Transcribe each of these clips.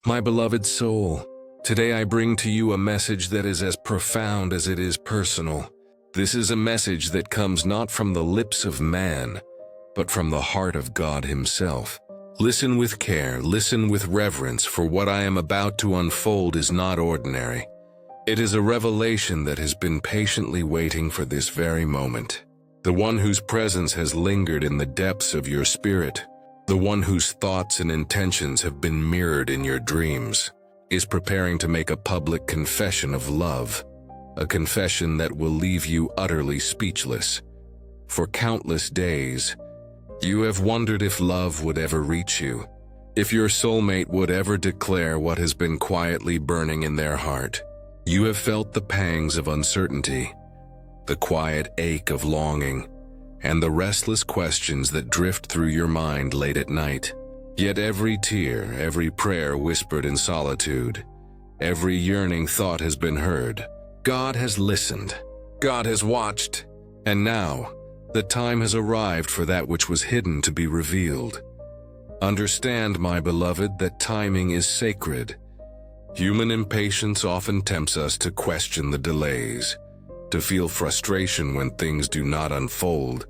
My beloved soul, today I bring to you a message that is as profound as it is personal. This is a message that comes not from the lips of man, but from the heart of God Himself. Listen with care, listen with reverence, for what I am about to unfold is not ordinary. It is a revelation that has been patiently waiting for this very moment. The one whose presence has lingered in the depths of your spirit, the one whose thoughts and intentions have been mirrored in your dreams, is preparing to make a public confession of love, a confession that will leave you utterly speechless. For countless days, you have wondered if love would ever reach you, if your soulmate would ever declare what has been quietly burning in their heart. You have felt the pangs of uncertainty, the quiet ache of longing, and the restless questions that drift through your mind late at night. Yet every tear, every prayer whispered in solitude, every yearning thought has been heard. God has listened, God has watched, and now the time has arrived for that which was hidden to be revealed. Understand, my beloved, that timing is sacred. Human impatience often tempts us to question the delays, to feel frustration when things do not unfold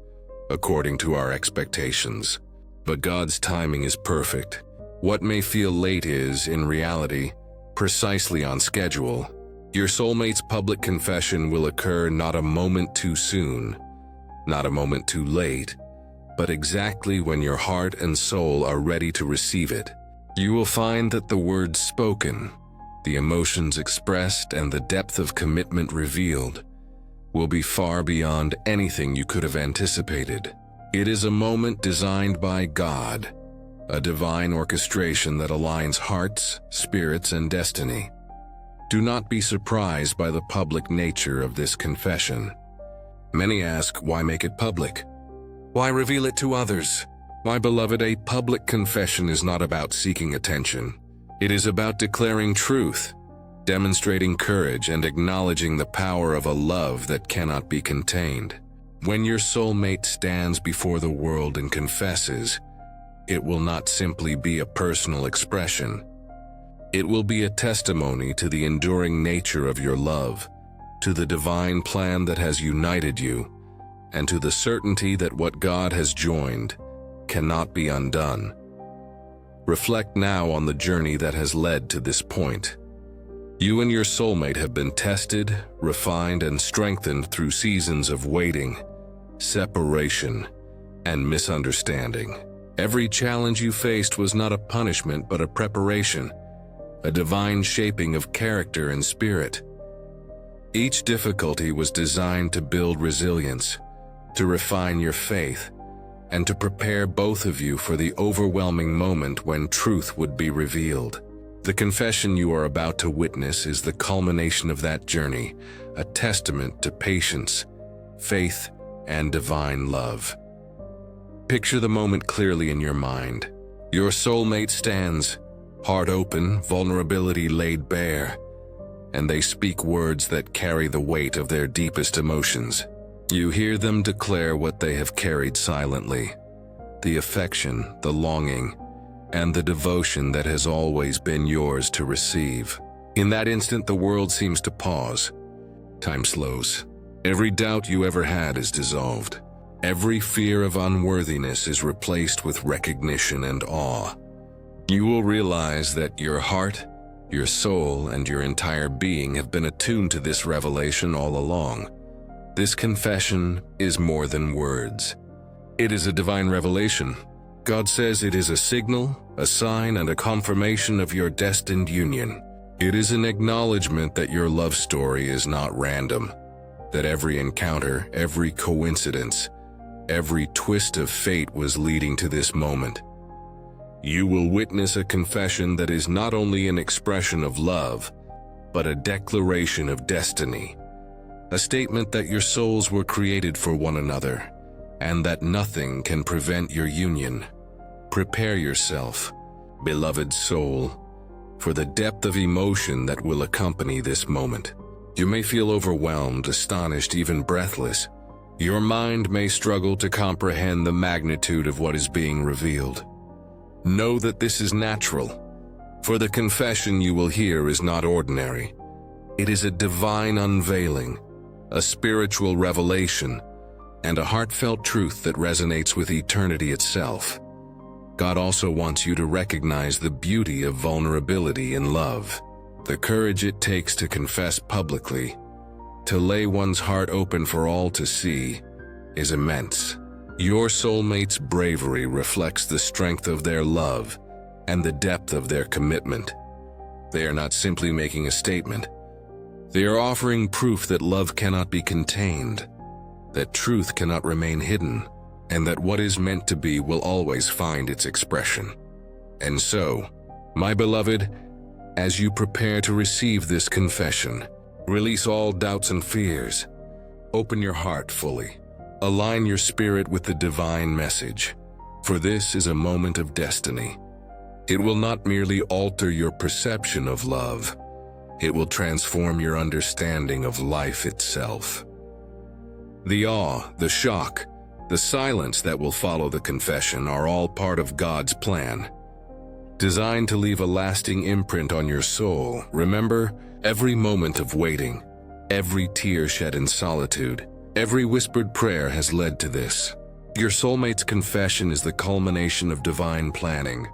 according to our expectations. But God's timing is perfect. What may feel late is, in reality, precisely on schedule. Your soulmate's public confession will occur not a moment too soon, not a moment too late, but exactly when your heart and soul are ready to receive it. You will find that the words spoken, the emotions expressed, and the depth of commitment revealed will be far beyond anything you could have anticipated. It is a moment designed by God, a divine orchestration that aligns hearts, spirits, and destiny. Do not be surprised by the public nature of this confession. Many ask, why make it public? Why reveal it to others? My beloved, a public confession is not about seeking attention. It is about declaring truth, demonstrating courage, and acknowledging the power of a love that cannot be contained. When your soulmate stands before the world and confesses, it will not simply be a personal expression. It will be a testimony to the enduring nature of your love, to the divine plan that has united you, and to the certainty that what God has joined cannot be undone. Reflect now on the journey that has led to this point. You and your soulmate have been tested, refined, and strengthened through seasons of waiting, separation, and misunderstanding. Every challenge you faced was not a punishment but a preparation, a divine shaping of character and spirit. Each difficulty was designed to build resilience, to refine your faith, and to prepare both of you for the overwhelming moment when truth would be revealed. The confession you are about to witness is the culmination of that journey, a testament to patience, faith, and divine love. Picture the moment clearly in your mind. Your soulmate stands, heart open, vulnerability laid bare, and they speak words that carry the weight of their deepest emotions. You hear them declare what they have carried silently, the affection, the longing, and the devotion that has always been yours to receive. In that instant, the world seems to pause. Time slows. Every doubt you ever had is dissolved. Every fear of unworthiness is replaced with recognition and awe. You will realize that your heart, your soul, and your entire being have been attuned to this revelation all along. This confession is more than words. It is a divine revelation. God says it is a signal, a sign, and a confirmation of your destined union. It is an acknowledgement that your love story is not random, that every encounter, every coincidence, every twist of fate was leading to this moment. You will witness a confession that is not only an expression of love, but a declaration of destiny. A statement that your souls were created for one another, and that nothing can prevent your union. Prepare yourself, beloved soul, for the depth of emotion that will accompany this moment. You may feel overwhelmed, astonished, even breathless. Your mind may struggle to comprehend the magnitude of what is being revealed. Know that this is natural. For the confession you will hear is not ordinary. It is a divine unveiling, a spiritual revelation, and a heartfelt truth that resonates with eternity itself. God also wants you to recognize the beauty of vulnerability in love. The courage it takes to confess publicly, to lay one's heart open for all to see, is immense. Your soulmate's bravery reflects the strength of their love and the depth of their commitment. They are not simply making a statement. They are offering proof that love cannot be contained, that truth cannot remain hidden, and that what is meant to be will always find its expression. And so, my beloved, as you prepare to receive this confession, release all doubts and fears. Open your heart fully. Align your spirit with the divine message, for this is a moment of destiny. It will not merely alter your perception of love, it will transform your understanding of life itself. The awe, the shock, the silence that will follow the confession are all part of God's plan. Designed to leave a lasting imprint on your soul, remember, every moment of waiting, every tear shed in solitude, every whispered prayer has led to this. Your soulmate's confession is the culmination of divine planning,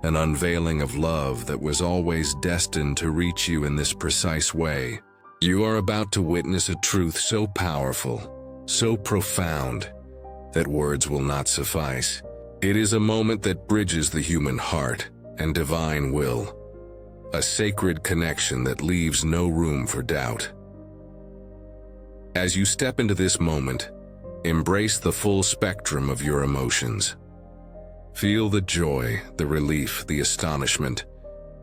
an unveiling of love that was always destined to reach you in this precise way. You are about to witness a truth so powerful, so profound, that words will not suffice. It is a moment that bridges the human heart and divine will, a sacred connection that leaves no room for doubt. As you step into this moment, embrace the full spectrum of your emotions. Feel the joy, the relief, the astonishment,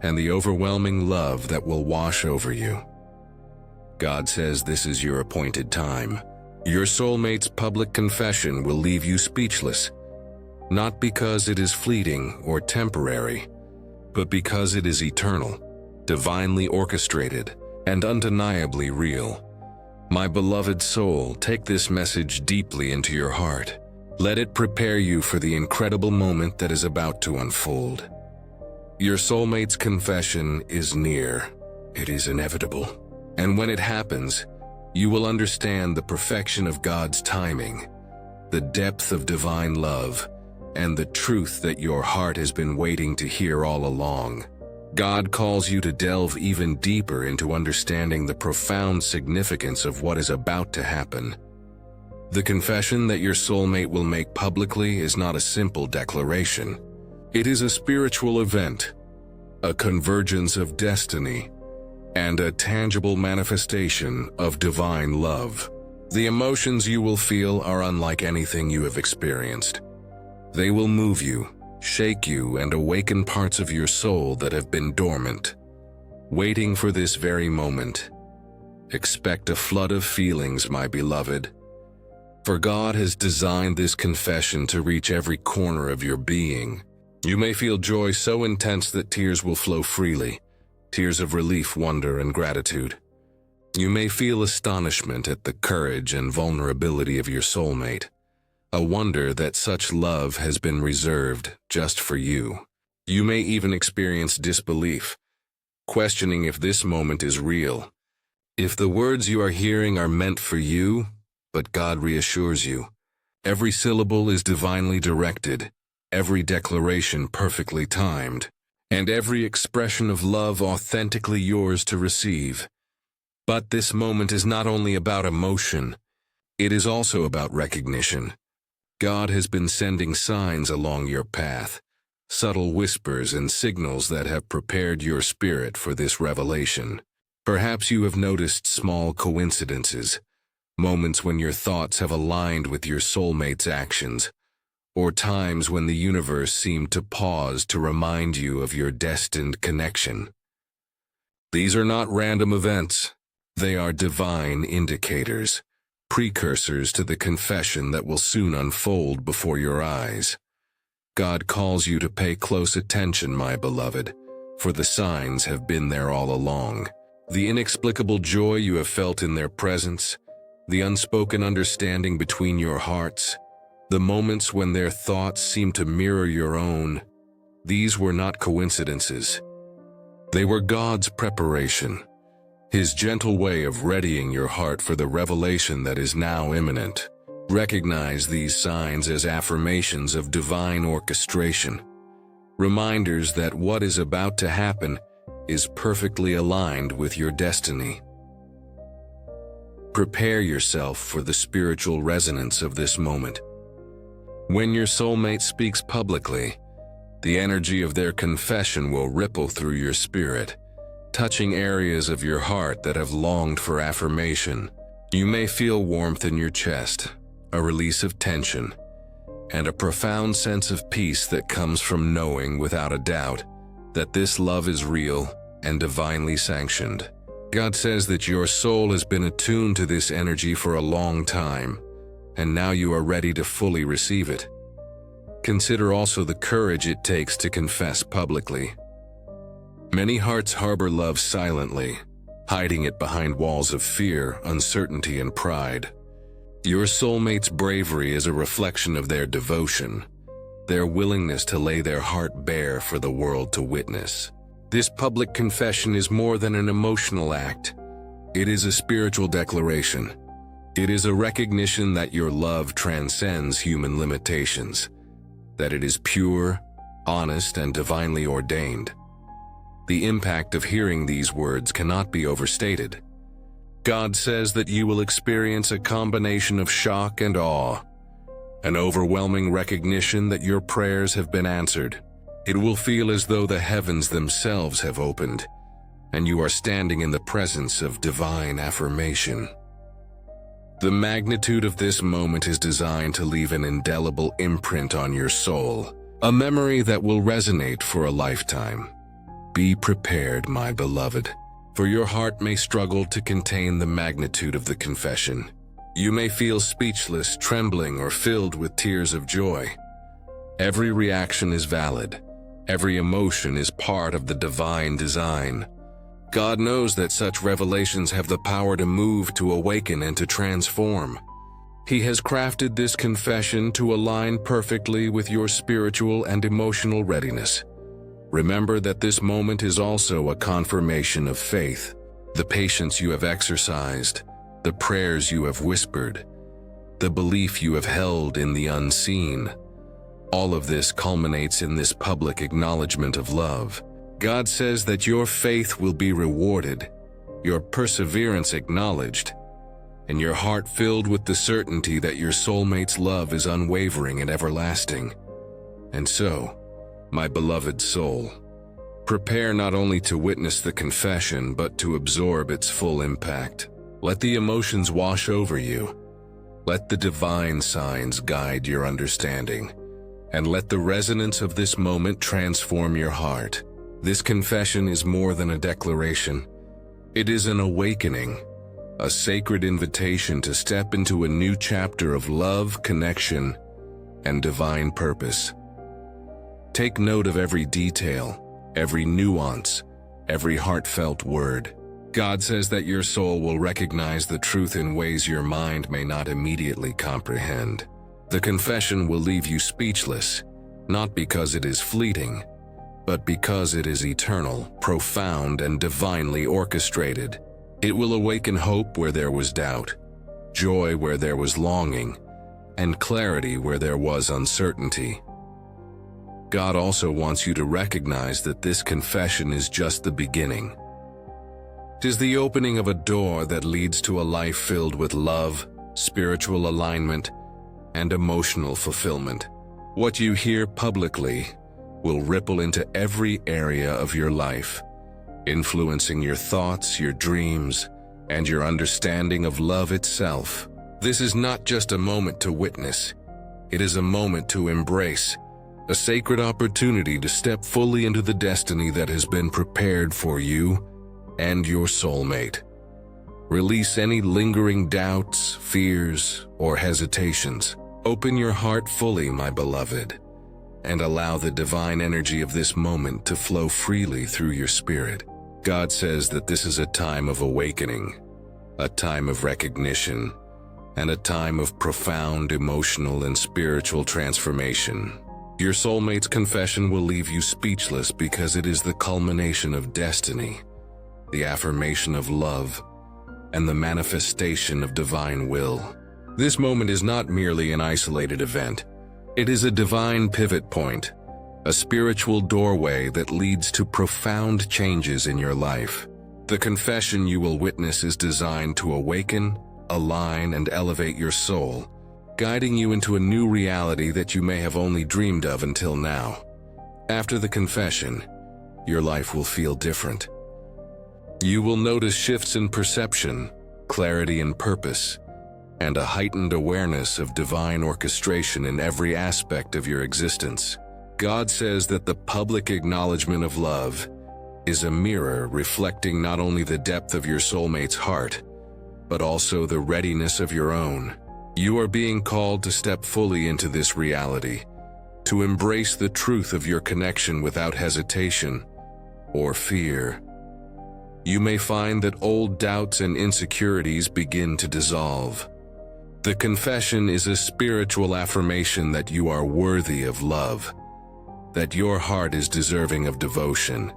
and the overwhelming love that will wash over you. God says this is your appointed time. Your soulmate's public confession will leave you speechless, not because it is fleeting or temporary, but because it is eternal, divinely orchestrated, and undeniably real. My beloved soul, take this message deeply into your heart. Let it prepare you for the incredible moment that is about to unfold. Your soulmate's confession is near. It is inevitable. And when it happens, you will understand the perfection of God's timing, the depth of divine love, and the truth that your heart has been waiting to hear all along. God calls you to delve even deeper into understanding the profound significance of what is about to happen. The confession that your soulmate will make publicly is not a simple declaration. It is a spiritual event, a convergence of destiny, and a tangible manifestation of divine love. The emotions you will feel are unlike anything you have experienced. They will move you, shake you, and awaken parts of your soul that have been dormant, waiting for this very moment. Expect a flood of feelings, my beloved. For God has designed this confession to reach every corner of your being. You may feel joy so intense that tears will flow freely, tears of relief, wonder, and gratitude. You may feel astonishment at the courage and vulnerability of your soulmate, a wonder that such love has been reserved just for you. You may even experience disbelief, questioning if this moment is real, if the words you are hearing are meant for you. But God reassures you. Every syllable is divinely directed, every declaration perfectly timed, and every expression of love authentically yours to receive. But this moment is not only about emotion, it is also about recognition. God has been sending signs along your path, subtle whispers and signals that have prepared your spirit for this revelation. Perhaps you have noticed small coincidences, moments when your thoughts have aligned with your soulmate's actions, or times when the universe seemed to pause to remind you of your destined connection. These are not random events. They are divine indicators, precursors to the confession that will soon unfold before your eyes. God calls you to pay close attention, my beloved, for the signs have been there all along. The inexplicable joy you have felt in their presence, the unspoken understanding between your hearts, the moments when their thoughts seem to mirror your own, these were not coincidences. They were God's preparation, His gentle way of readying your heart for the revelation that is now imminent. Recognize these signs as affirmations of divine orchestration, reminders that what is about to happen is perfectly aligned with your destiny. Prepare yourself for the spiritual resonance of this moment. When your soulmate speaks publicly, the energy of their confession will ripple through your spirit, touching areas of your heart that have longed for affirmation. You may feel warmth in your chest, a release of tension, and a profound sense of peace that comes from knowing without a doubt that this love is real and divinely sanctioned. God says that your soul has been attuned to this energy for a long time, and now you are ready to fully receive it. Consider also the courage it takes to confess publicly. Many hearts harbor love silently, hiding it behind walls of fear, uncertainty, and pride. Your soulmate's bravery is a reflection of their devotion, their willingness to lay their heart bare for the world to witness. This public confession is more than an emotional act. It is a spiritual declaration. It is a recognition that your love transcends human limitations, that it is pure, honest, and divinely ordained. The impact of hearing these words cannot be overstated. God says that you will experience a combination of shock and awe, an overwhelming recognition that your prayers have been answered. It will feel as though the heavens themselves have opened, and you are standing in the presence of divine affirmation. The magnitude of this moment is designed to leave an indelible imprint on your soul, a memory that will resonate for a lifetime. Be prepared, my beloved, for your heart may struggle to contain the magnitude of the confession. You may feel speechless, trembling, or filled with tears of joy. Every reaction is valid. Every emotion is part of the divine design. God knows that such revelations have the power to move, to awaken, and to transform. He has crafted this confession to align perfectly with your spiritual and emotional readiness. Remember that this moment is also a confirmation of faith, the patience you have exercised, the prayers you have whispered, the belief you have held in the unseen. All of this culminates in this public acknowledgement of love. God says that your faith will be rewarded, your perseverance acknowledged, and your heart filled with the certainty that your soulmate's love is unwavering and everlasting. And so, my beloved soul, prepare not only to witness the confession, but to absorb its full impact. Let the emotions wash over you. Let the divine signs guide your understanding, and let the resonance of this moment transform your heart. This confession is more than a declaration. It is an awakening, a sacred invitation to step into a new chapter of love, connection, and divine purpose. Take note of every detail, every nuance, every heartfelt word. God says that your soul will recognize the truth in ways your mind may not immediately comprehend. The confession will leave you speechless, not because it is fleeting, but because it is eternal, profound, and divinely orchestrated. It will awaken hope where there was doubt, joy where there was longing, and clarity where there was uncertainty. God also wants you to recognize that this confession is just the beginning. It is the opening of a door that leads to a life filled with love, spiritual alignment, and emotional fulfillment. What you hear publicly will ripple into every area of your life, influencing your thoughts, your dreams, and your understanding of love itself. This is not just a moment to witness. It is a moment to embrace, a sacred opportunity to step fully into the destiny that has been prepared for you and your soulmate. Release any lingering doubts, fears, or hesitations. Open your heart fully, my beloved, and allow the divine energy of this moment to flow freely through your spirit. God says that this is a time of awakening, a time of recognition, and a time of profound emotional and spiritual transformation. Your soulmate's confession will leave you speechless because it is the culmination of destiny, the affirmation of love, and the manifestation of divine will. This moment is not merely an isolated event. It is a divine pivot point, a spiritual doorway that leads to profound changes in your life. The confession you will witness is designed to awaken, align, and elevate your soul, guiding you into a new reality that you may have only dreamed of until now. After the confession, your life will feel different. You will notice shifts in perception, clarity in purpose, and a heightened awareness of divine orchestration in every aspect of your existence. God says that the public acknowledgement of love is a mirror reflecting not only the depth of your soulmate's heart, but also the readiness of your own. You are being called to step fully into this reality, to embrace the truth of your connection without hesitation or fear. You may find that old doubts and insecurities begin to dissolve. The confession is a spiritual affirmation that you are worthy of love, that your heart is deserving of devotion,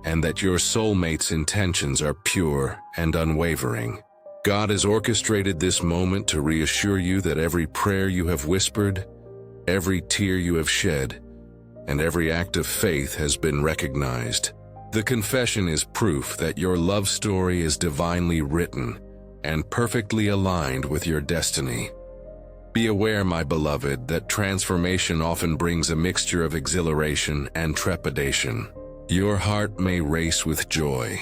and that your soulmate's intentions are pure and unwavering. God has orchestrated this moment to reassure you that every prayer you have whispered, every tear you have shed, and every act of faith has been recognized. The confession is proof that your love story is divinely written and perfectly aligned with your destiny. Be aware, my beloved, that transformation often brings a mixture of exhilaration and trepidation. Your heart may race with joy,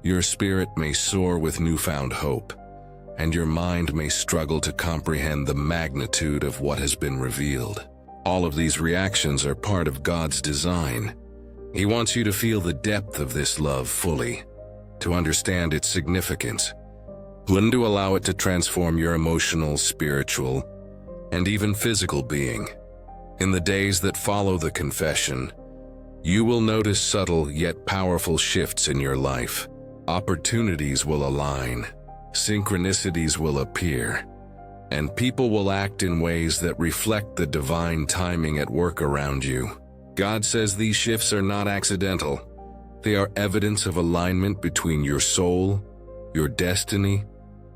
your spirit may soar with newfound hope, and your mind may struggle to comprehend the magnitude of what has been revealed. All of these reactions are part of God's design. He wants you to feel the depth of this love fully, to understand its significance, and to allow it to transform your emotional, spiritual, and even physical being. In the days that follow the confession, you will notice subtle yet powerful shifts in your life. Opportunities will align, synchronicities will appear, and people will act in ways that reflect the divine timing at work around you. God says these shifts are not accidental. They are evidence of alignment between your soul, your destiny,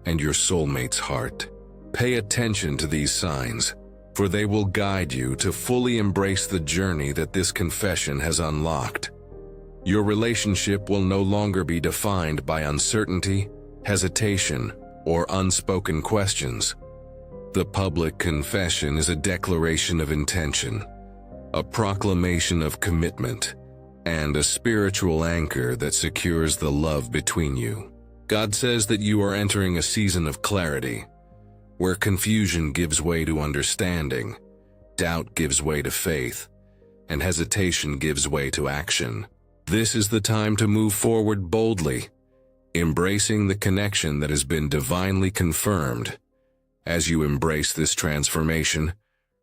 and your soulmate's heart. Pay attention to these signs, for they will guide you to fully embrace the journey that this confession has unlocked. Your relationship will no longer be defined by uncertainty, hesitation, or unspoken questions. The public confession is a declaration of intention, a proclamation of commitment, and a spiritual anchor that secures the love between you. God says that you are entering a season of clarity, where confusion gives way to understanding, doubt gives way to faith, and hesitation gives way to action. This is the time to move forward boldly, embracing the connection that has been divinely confirmed. As you embrace this transformation,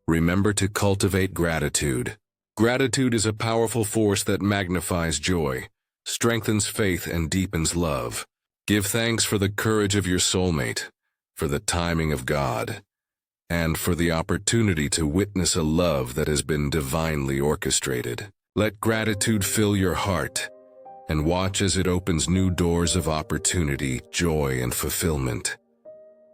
remember to cultivate gratitude. Gratitude is a powerful force that magnifies joy, strengthens faith, and deepens love. Give thanks for the courage of your soulmate, for the timing of God, and for the opportunity to witness a love that has been divinely orchestrated. Let gratitude fill your heart, and watch as it opens new doors of opportunity, joy, and fulfillment.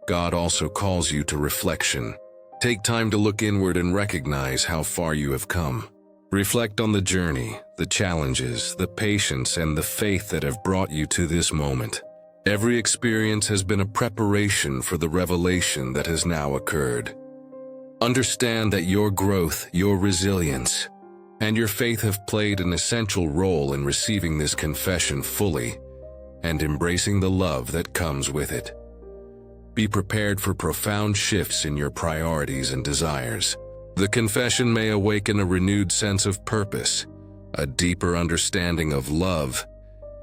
God also calls you to reflection. Take time to look inward and recognize how far you have come. Reflect on the journey, the challenges, the patience, and the faith that have brought you to this moment. Every experience has been a preparation for the revelation that has now occurred. Understand that your growth, your resilience, and your faith have played an essential role in receiving this confession fully and embracing the love that comes with it. Be prepared for profound shifts in your priorities and desires. The confession may awaken a renewed sense of purpose, a deeper understanding of love,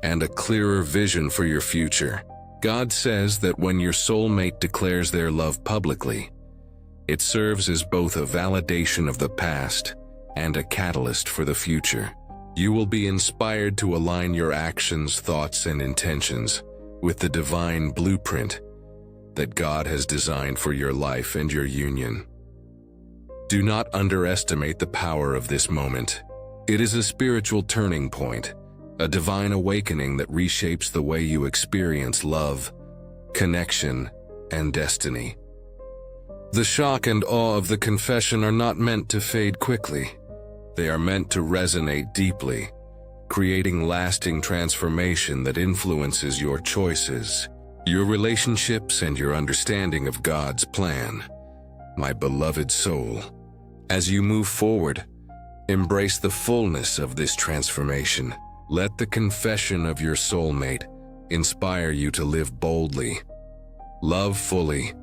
and a clearer vision for your future. God says that when your soulmate declares their love publicly, it serves as both a validation of the past and a catalyst for the future. You will be inspired to align your actions, thoughts, and intentions with the divine blueprint that God has designed for your life and your union. Do not underestimate the power of this moment. It is a spiritual turning point, a divine awakening that reshapes the way you experience love, connection, and destiny. The shock and awe of the confession are not meant to fade quickly. They are meant to resonate deeply, creating lasting transformation that influences your choices, your relationships, and your understanding of God's plan. My beloved soul, as you move forward, embrace the fullness of this transformation. Let the confession of your soulmate inspire you to live boldly, love fully,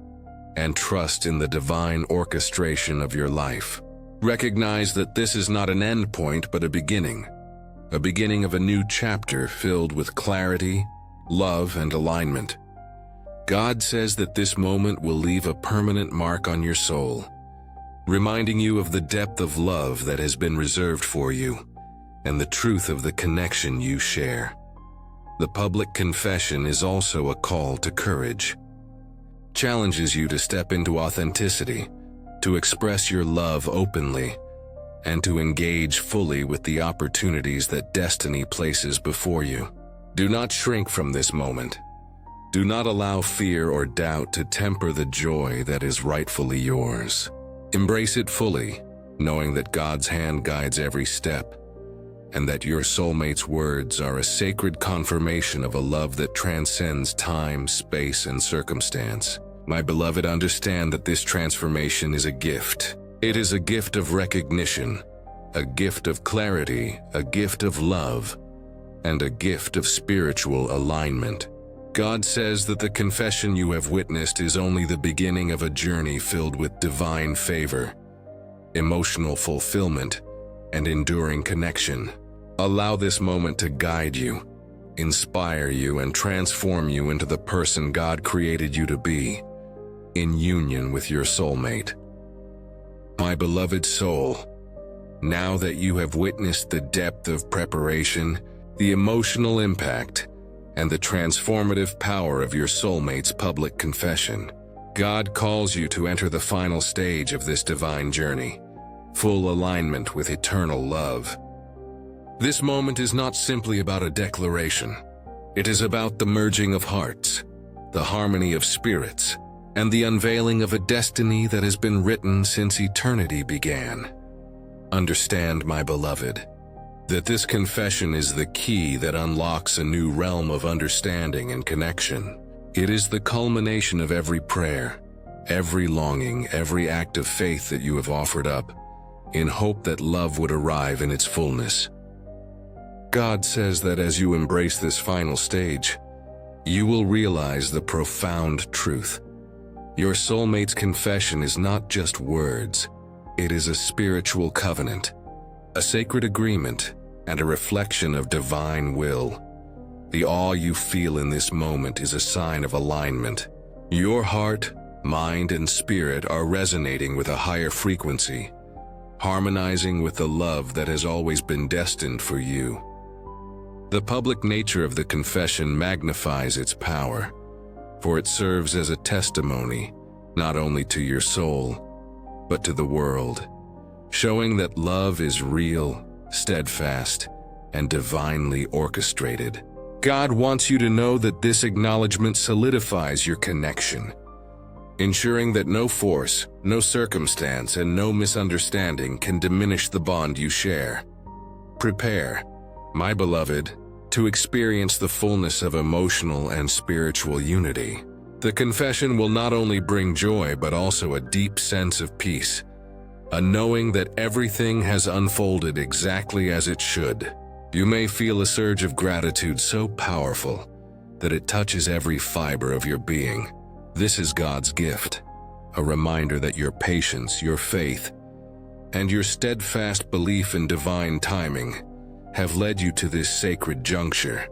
and trust in the divine orchestration of your life. Recognize that this is not an end point but a beginning of a new chapter filled with clarity, love, and alignment. God says that this moment will leave a permanent mark on your soul, reminding you of the depth of love that has been reserved for you and the truth of the connection you share. The public confession is also a call to courage. Challenges you to step into authenticity, to express your love openly, and to engage fully with the opportunities that destiny places before you. Do not shrink from this moment. Do not allow fear or doubt to temper the joy that is rightfully yours. Embrace it fully, knowing that God's hand guides every step, and that your soulmate's words are a sacred confirmation of a love that transcends time, space, and circumstance. My beloved, understand that this transformation is a gift. It is a gift of recognition, a gift of clarity, a gift of love, and a gift of spiritual alignment. God says that the confession you have witnessed is only the beginning of a journey filled with divine favor, emotional fulfillment, and enduring connection. Allow this moment to guide you, inspire you, and transform you into the person God created you to be, in union with your soulmate. My beloved soul, now that you have witnessed the depth of preparation, the emotional impact, and the transformative power of your soulmate's public confession, God calls you to enter the final stage of this divine journey, full alignment with eternal love. This moment is not simply about a declaration. It is about the merging of hearts, the harmony of spirits, and the unveiling of a destiny that has been written since eternity began. Understand, my beloved, that this confession is the key that unlocks a new realm of understanding and connection. It is the culmination of every prayer, every longing, every act of faith that you have offered up, in hope that love would arrive in its fullness. God says that as you embrace this final stage, you will realize the profound truth. Your soulmate's confession is not just words, it is a spiritual covenant, a sacred agreement, and a reflection of divine will. The awe you feel in this moment is a sign of alignment. Your heart, mind, and spirit are resonating with a higher frequency, harmonizing with the love that has always been destined for you. The public nature of the confession magnifies its power, for it serves as a testimony not only to your soul, but to the world, showing that love is real, steadfast, and divinely orchestrated. God wants you to know that this acknowledgement solidifies your connection, ensuring that no force, no circumstance, and no misunderstanding can diminish the bond you share. Prepare, my beloved, to experience the fullness of emotional and spiritual unity. The confession will not only bring joy but also a deep sense of peace, a knowing that everything has unfolded exactly as it should. You may feel a surge of gratitude so powerful that it touches every fiber of your being. This is God's gift, a reminder that your patience, your faith, and your steadfast belief in divine timing have led you to this sacred juncture.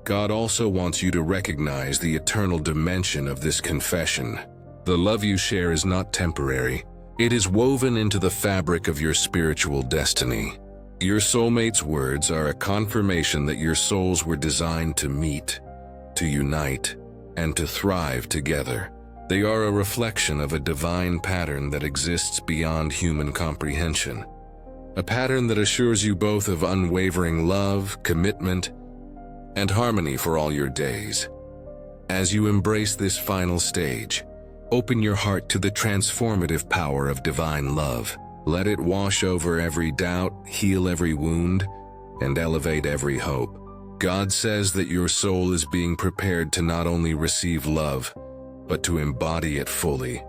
God also wants you to recognize the eternal dimension of this confession. The love you share is not temporary. It is woven into the fabric of your spiritual destiny. Your soulmate's words are a confirmation that your souls were designed to meet, to unite, and to thrive together. They are a reflection of a divine pattern that exists beyond human comprehension. A pattern that assures you both of unwavering love, commitment, and harmony for all your days. As you embrace this final stage, open your heart to the transformative power of divine love. Let it wash over every doubt, heal every wound, and elevate every hope. God says that your soul is being prepared to not only receive love, but to embody it fully,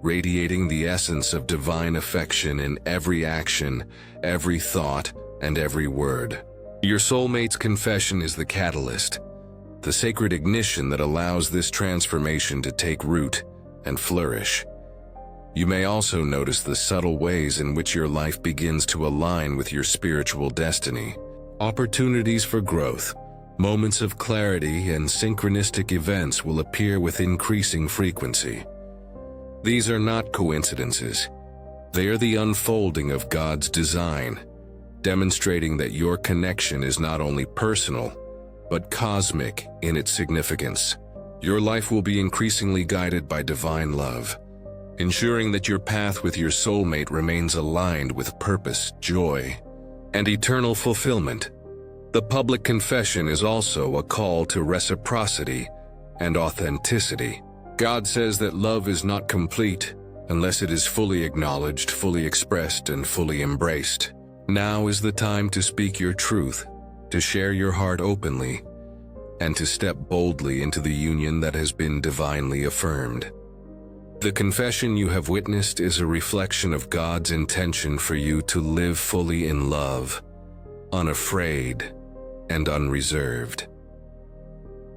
radiating the essence of divine affection in every action, every thought, and every word. Your soulmate's confession is the catalyst, the sacred ignition that allows this transformation to take root and flourish. You may also notice the subtle ways in which your life begins to align with your spiritual destiny. Opportunities for growth, moments of clarity, and synchronistic events will appear with increasing frequency. These are not coincidences. They are the unfolding of God's design, demonstrating that your connection is not only personal, but cosmic in its significance. Your life will be increasingly guided by divine love, ensuring that your path with your soulmate remains aligned with purpose, joy, and eternal fulfillment. The public confession is also a call to reciprocity and authenticity. God says that love is not complete unless it is fully acknowledged, fully expressed, and fully embraced. Now is the time to speak your truth, to share your heart openly, and to step boldly into the union that has been divinely affirmed. The confession you have witnessed is a reflection of God's intention for you to live fully in love, unafraid, and unreserved.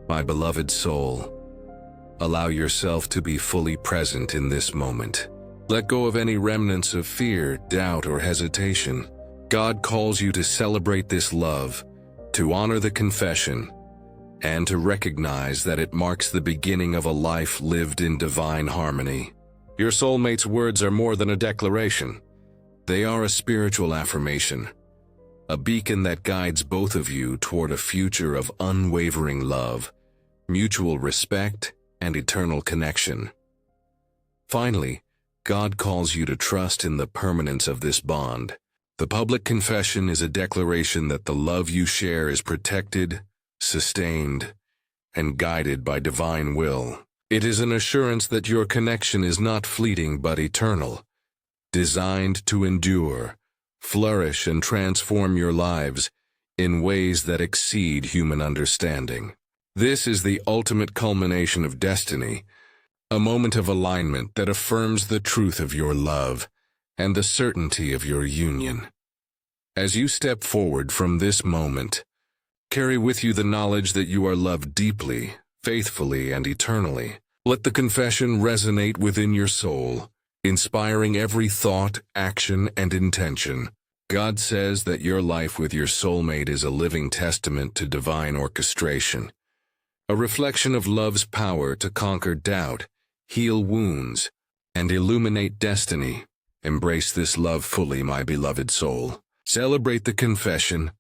My beloved soul, allow yourself to be fully present in this moment. Let go of any remnants of fear, doubt, or hesitation. God calls you to celebrate this love, to honor the confession, and to recognize that it marks the beginning of a life lived in divine harmony. Your soulmate's words are more than a declaration. They are a spiritual affirmation, a beacon that guides both of you toward a future of unwavering love, mutual respect, and eternal connection. Finally, God calls you to trust in the permanence of this bond. The public confession is a declaration that the love you share is protected, sustained, and guided by divine will. It is an assurance that your connection is not fleeting but eternal, designed to endure, flourish, and transform your lives in ways that exceed human understanding. This is the ultimate culmination of destiny, a moment of alignment that affirms the truth of your love and the certainty of your union. As you step forward from this moment, carry with you the knowledge that you are loved deeply, faithfully, and eternally. Let the confession resonate within your soul, inspiring every thought, action, and intention. God says that your life with your soulmate is a living testament to divine orchestration, a reflection of love's power to conquer doubt, heal wounds, and illuminate destiny. Embrace this love fully, my beloved soul. Celebrate the confession,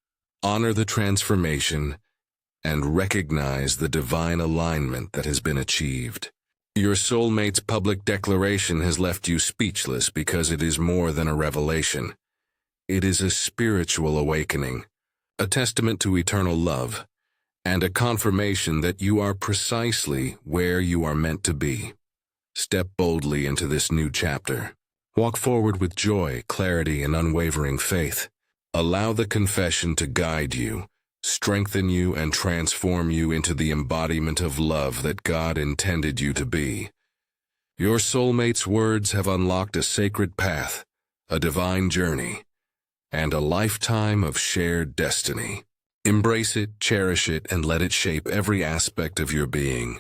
honor the transformation, and recognize the divine alignment that has been achieved. Your soulmate's public declaration has left you speechless because it is more than a revelation. It is a spiritual awakening, a testament to eternal love, and a confirmation that you are precisely where you are meant to be. Step boldly into this new chapter. Walk forward with joy, clarity, and unwavering faith. Allow the confession to guide you, strengthen you, and transform you into the embodiment of love that God intended you to be. Your soulmate's words have unlocked a sacred path, a divine journey, and a lifetime of shared destiny. Embrace it, cherish it, and let it shape every aspect of your being.